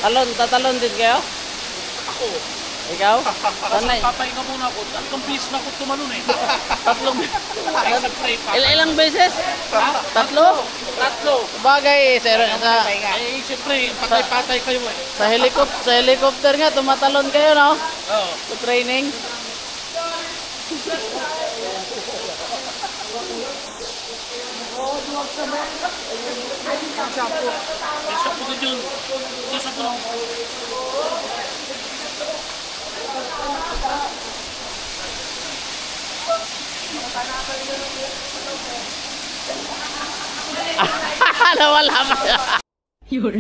Tatalon din kayo? Ako. Ikaw? Sanay. Papahinga muna ako. Tatlong beses na ako tumalon eh. Tatlong. Ilang beses? Ha? Tatlo? Tatlo. Bagay, sir. Siyempre, patay-patay kayo eh. Sa helicopter nga, tumatalon kayo, no? Oo. Sa training. Nawala pa. Yun.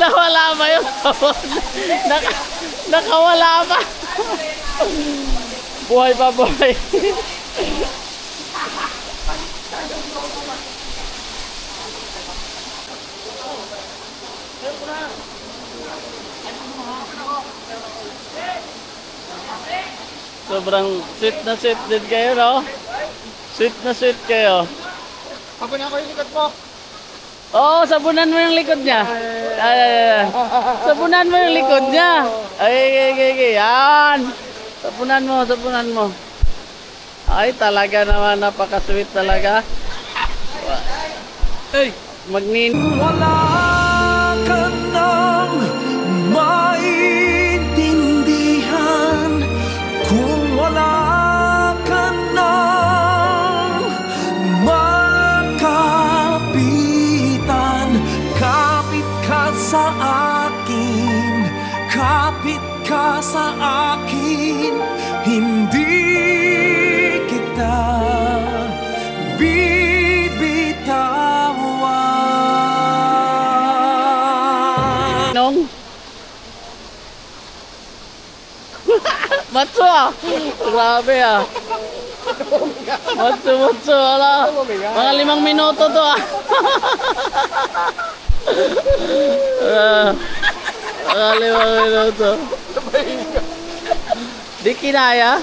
Nawala ba yun? Nakawala pa. Buhay pa, buhay. Sobrang sweet na sweet din kayo, no? Sweet na sweet kayo. Sabunan ko yung likod mo. Oo, sabunan mo yung likod niya. Sabunan mo yung likod niya. Ay, yan. Sabunan mo. Ay, talaga naman, napaka-sweet talaga. Hey! Wala ka nang maintindihan kung wala ka nang makapitan. Kapit ka sa akin, kapit ka sa akin, hindi kita Nong Matso ah. Grabe ah. Matso ala. Mga 5 minuto to ah. Mga 5 minuto. Di kinaya.